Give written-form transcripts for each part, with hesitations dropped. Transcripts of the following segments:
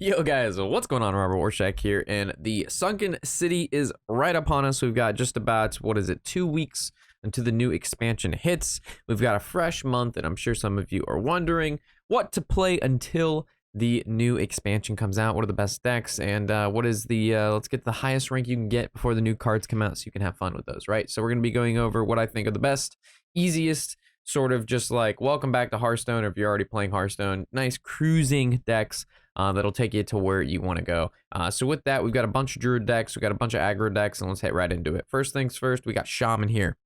Yo guys, what's going on? Robert Warshack here, and the Sunken City is right upon us. We've got just about, 2 weeks until the new expansion hits. We've got a fresh month, and I'm sure some of you are wondering what to play until the new expansion comes out. What are the best decks, and what is the, let's get the highest rank you can get before the new cards come out so you can have fun with those, right? So we're going to be going over what I think are the best, easiest, sort of just like welcome back to Hearthstone, or if you're already playing Hearthstone, nice cruising decks that'll take you to where you want to go. So with that, we've got a bunch of Druid decks, we've got a bunch of Aggro decks, and let's head right into it. First things first, we got Shaman here.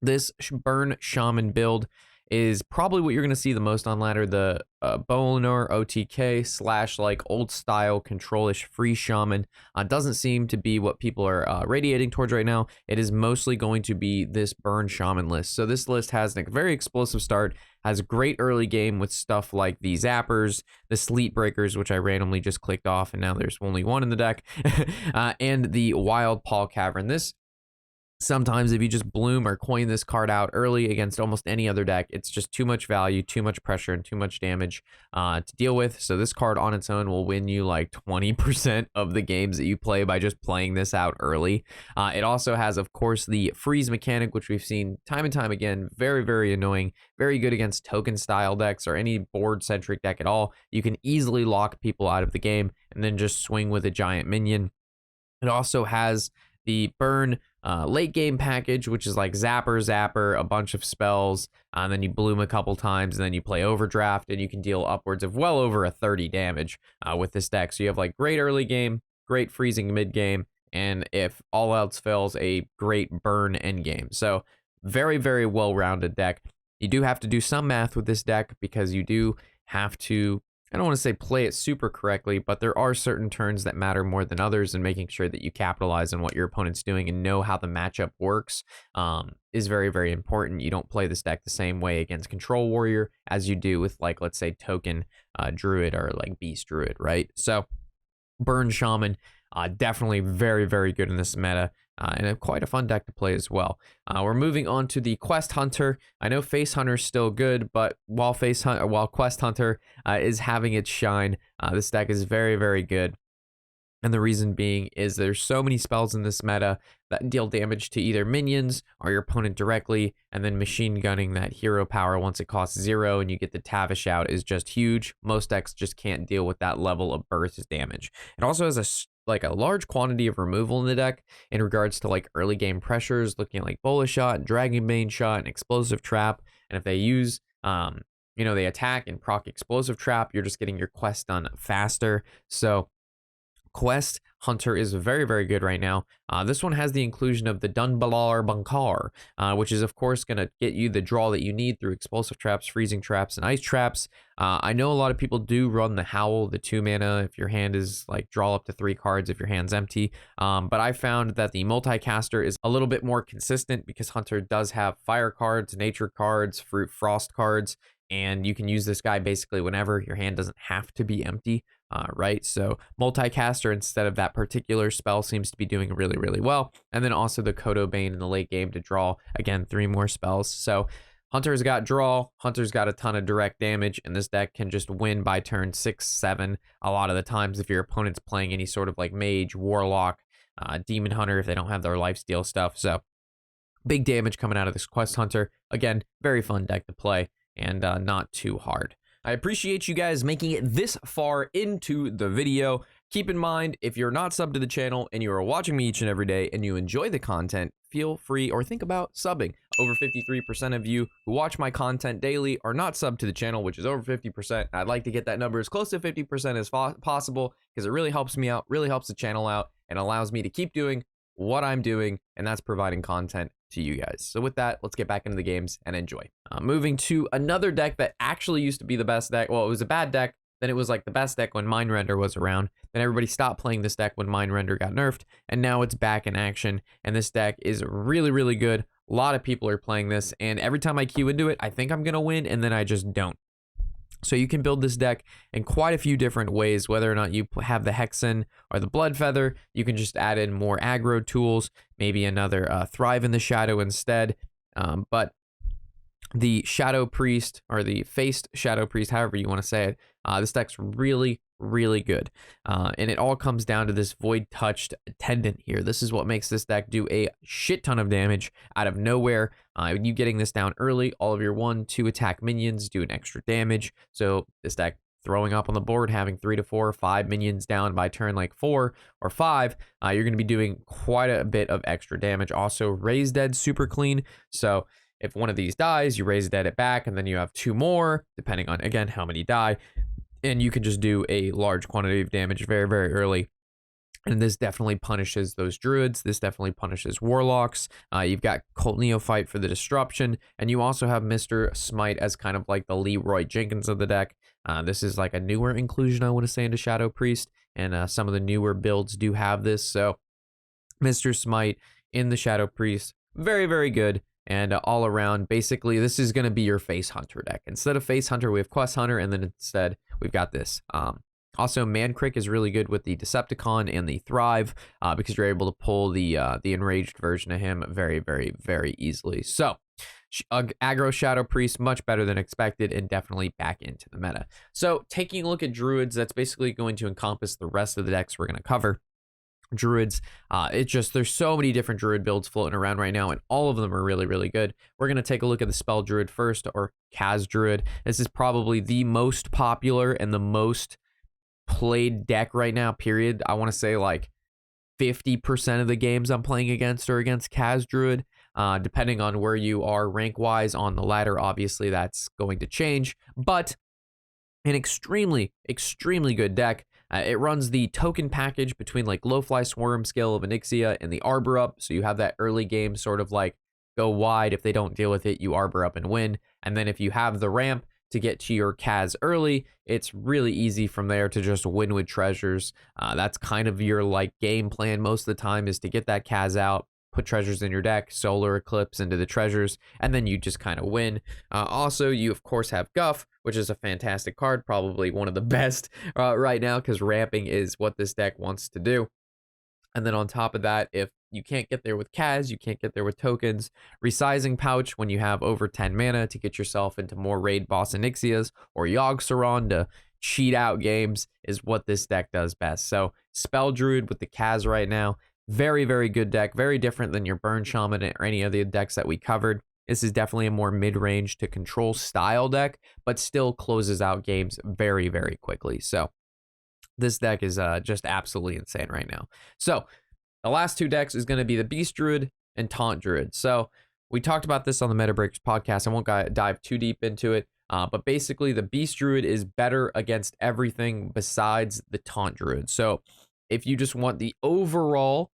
This Burn Shaman build is probably what you're going to see the most on ladder, the Bolinor OTK / like old style control-ish free Shaman. Doesn't seem to be what people are radiating towards right now. It is mostly going to be this Burn Shaman list. So this list has a very explosive start, has a great early game with stuff like the Zappers, the Sleep Breakers, which I randomly just clicked off, and now there's only one in the deck, and the Wild Paw Cavern. This sometimes, if you just bloom or coin this card out early against almost any other deck, it's just too much value, too much pressure, and too much damage to deal with. So this card on its own will win you like 20% of the games that you play by just playing this out early. It also has, of course, the freeze mechanic, which we've seen time and time again. Very, very annoying. Very good against token style decks or any board centric deck at all. You can easily lock people out of the game and then just swing with a giant minion. It also has the burn late game package, which is like Zapper, a bunch of spells, and then you bloom a couple times, and then you play Overdraft, and you can deal upwards of well over a 30 damage with this deck. So you have like great early game, great freezing mid game, and if all else fails, a great burn end game. So very, very well-rounded deck. You do have to do some math with this deck because you do have to, I don't want to say play it super correctly, but there are certain turns that matter more than others, and making sure that you capitalize on what your opponent's doing and know how the matchup works is very, very important. You don't play this deck the same way against Control Warrior as you do with, like, let's say Token Druid or like Beast Druid, right? So Burn Shaman, definitely very, very good in this meta. And quite a fun deck to play as well. We're moving on to the Quest Hunter. I know Face Hunter is still good, but while Quest Hunter is having its shine, this deck is very, very good. And the reason being is there's so many spells in this meta that deal damage to either minions or your opponent directly, and then machine gunning that hero power once it costs 0 and you get the Tavish out is just huge. Most decks just can't deal with that level of burst damage. It also has a large quantity of removal in the deck in regards to like early game pressures, looking at like Bola Shot and Dragonbane Shot and Explosive Trap. And if they use they attack and proc Explosive Trap, you're just getting your quest done faster. So Quest Hunter is very, very good right now. This one has the inclusion of the Dunbalar Bankar, which is, of course, going to get you the draw that you need through Explosive Traps, Freezing Traps, and Ice Traps. I know a lot of people do run the Howl, the 2 mana, if your hand is like draw up to 3 cards if your hand's empty. But I found that the Multicaster is a little bit more consistent because Hunter does have Fire cards, Nature cards, Fruit Frost cards, and you can use this guy basically whenever. Your hand doesn't have to be empty. Right, so Multicaster instead of that particular spell seems to be doing really, really well. And then also the Kodo Bane in the late game to draw, again, 3 more spells. So Hunter's got draw, Hunter's got a ton of direct damage, and this deck can just win by turn 6, 7 a lot of the times if your opponent's playing any sort of like Mage, Warlock, Demon Hunter if they don't have their lifesteal stuff. So big damage coming out of this Quest Hunter. Again, very fun deck to play and not too hard. I appreciate you guys making it this far into the video. Keep in mind, if you're not subbed to the channel and you are watching me each and every day and you enjoy the content, feel free or think about subbing. Over 53% of you who watch my content daily are not subbed to the channel, which is over 50%. I'd like to get that number as close to 50% as possible because it really helps me out, really helps the channel out, and allows me to keep doing what I'm doing, and that's providing content to you guys. So with that, let's get back into the games and enjoy. Moving to another deck that actually used to be the best deck. Well, it was a bad deck, then it was like the best deck when Mindrender was around. Then everybody stopped playing this deck when Mindrender got nerfed, and now it's back in action. And this deck is really, really good. A lot of people are playing this, and every time I queue into it, I think I'm gonna win, and then I just don't. So you can build this deck in quite a few different ways, whether or not you have the Hexen or the Blood Feather. You can just add in more aggro tools, maybe another Thrive in the Shadow instead. But the Shadow Priest or the Faced Shadow Priest, however you want to say it. This deck's really, really good. And it all comes down to this Void Touched Attendant here. This is what makes this deck do a shit ton of damage out of nowhere. You getting this down early, all of your 1-2 attack minions do an extra damage. So this deck throwing up on the board, having 3 to 4 or 5 minions down by turn like 4 or 5, you're going to be doing quite a bit of extra damage. Also, Raise Dead super clean. So if one of these dies, you Raise Dead it back, and then you have 2 more, depending on, again, how many die. And you can just do a large quantity of damage very, very early. And this definitely punishes those druids. This definitely punishes warlocks. You've got Cult Neophyte for the disruption. And you also have Mr. Smite as kind of like the Leroy Jenkins of the deck. This is like a newer inclusion, I want to say, into Shadow Priest. And some of the newer builds do have this. So Mr. Smite in the Shadow Priest, very, very good. And all around, basically, this is going to be your Face Hunter deck. Instead of Face Hunter, we have Quest Hunter, and then instead, we've got this. Also, Mancrick is really good with the Decepticon and the Thrive because you're able to pull the enraged version of him very, very, very easily. So, Aggro Shadow Priest, much better than expected, and definitely back into the meta. So, taking a look at Druids, that's basically going to encompass the rest of the decks we're going to cover. Druids, there's so many different Druid builds floating around right now, and all of them are really, really good. We're going to take a look at the Spell Druid first, or Kaz Druid. This is probably the most popular and the most played deck right now, period. I want to say like 50% of the games I'm playing against are against Kaz Druid, depending on where you are rank-wise on the ladder. Obviously, that's going to change, but an extremely, extremely good deck. It runs the token package between like Low-Fly Swarm, Scale of Onyxia, and the Arbor Up. So you have that early game sort of like go wide. If they don't deal with it, you Arbor Up and win. And then if you have the ramp to get to your Kaz early, it's really easy from there to just win with treasures. That's kind of your like game plan most of the time, is to get that Kaz out, put treasures in your deck, Solar Eclipse into the treasures, and then you just kind of win. Also, you of course have Guff, which is a fantastic card, probably one of the best right now, because ramping is what this deck wants to do. And then on top of that, if you can't get there with Kaz, you can't get there with tokens, Resizing Pouch when you have over 10 mana to get yourself into more raid boss Onyxias, or Yogg-Saron to cheat out games, is what this deck does best. So Spell Druid with the Kaz right now, very, very good deck. Very different than your Burn Shaman or any of the decks that we covered. This is definitely a more mid-range to control style deck, but still closes out games very, very quickly. So this deck is just absolutely insane right now. So the last 2 decks is going to be the Beast Druid and Taunt Druid. So we talked about this on the Meta Breakers podcast. I won't dive too deep into it. But basically, the Beast Druid is better against everything besides the Taunt Druid. So if you just want the overall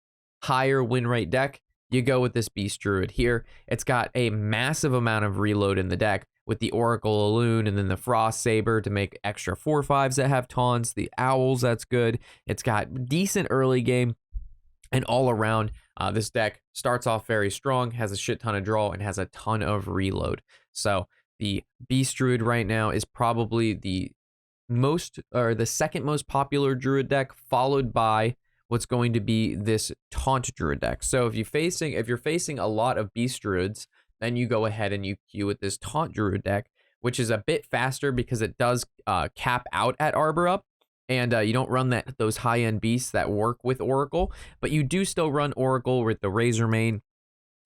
higher win rate deck, you go with this Beast Druid here. It's got a massive amount of reload in the deck with the Oracle Alloon and then the Frost Saber to make extra 4/5s that have taunts. The Owls, that's good. It's got decent early game, and all around, this deck starts off very strong, has a shit ton of draw, and has a ton of reload. So the Beast Druid right now is probably the second most popular Druid deck, followed by what's going to be this Taunt Druid deck. So if you're facing a lot of Beast Druids, then you go ahead and you queue with this Taunt Druid deck, which is a bit faster because it does cap out at Arbor Up, and you don't run those high-end beasts that work with Oracle, but you do still run Oracle with the Razor Mane.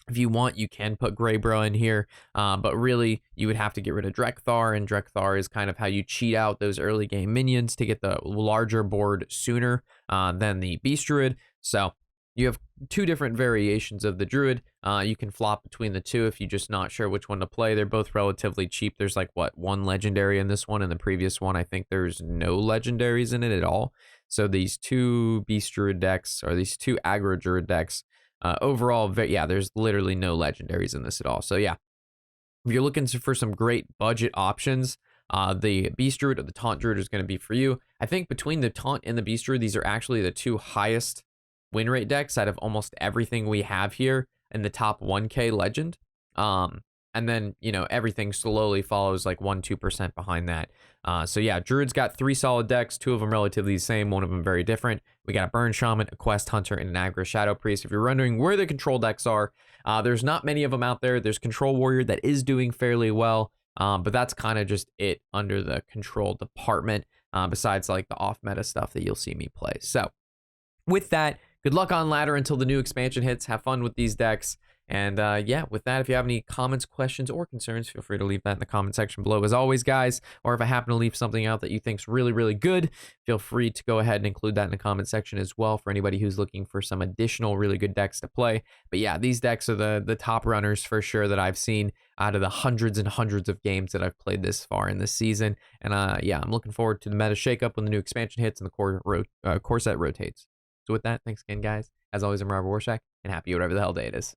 If you want, you can put Greybro in here, but really, you would have to get rid of Drekthar, and Drekthar is kind of how you cheat out those early game minions to get the larger board sooner than the Beast Druid. So you have 2 different variations of the Druid. You can flop between the 2 if you're just not sure which one to play. They're both relatively cheap. There's like, 1 legendary in this one, and the previous one, I think there's no legendaries in it at all. So these 2 Beast Druid decks, or these 2 Aggro Druid decks, overall, there's literally no legendaries in this at all. So yeah, if you're looking for some great budget options, the Beast Druid or the Taunt Druid is going to be for you. I think between the Taunt and the Beast Druid, these are actually the 2 highest win rate decks out of almost everything we have here in the top 1K legend. and then, you know, everything slowly follows like 1-2% behind that. So yeah, Druid's got 3 solid decks, 2 of them relatively the same, 1 of them very different. We got a Burn Shaman, a Quest Hunter, and an Aggro Shadow Priest. If you're wondering where the control decks are, there's not many of them out there. There's Control Warrior that is doing fairly well, but that's kind of just it under the control department, besides like the off-meta stuff that you'll see me play. So with that, good luck on ladder until the new expansion hits. Have fun with these decks. And yeah, with that, if you have any comments, questions, or concerns, feel free to leave that in the comment section below as always, guys. Or if I happen to leave something out that you think's really, really good, feel free to go ahead and include that in the comment section as well for anybody who's looking for some additional really good decks to play. But yeah, these decks are the top runners for sure that I've seen out of the hundreds and hundreds of games that I've played this far in this season. And yeah, I'm looking forward to the meta shakeup when the new expansion hits and the core set rotates. So with that, thanks again, guys. As always, I'm Robert Warshack, and happy whatever the hell day it is.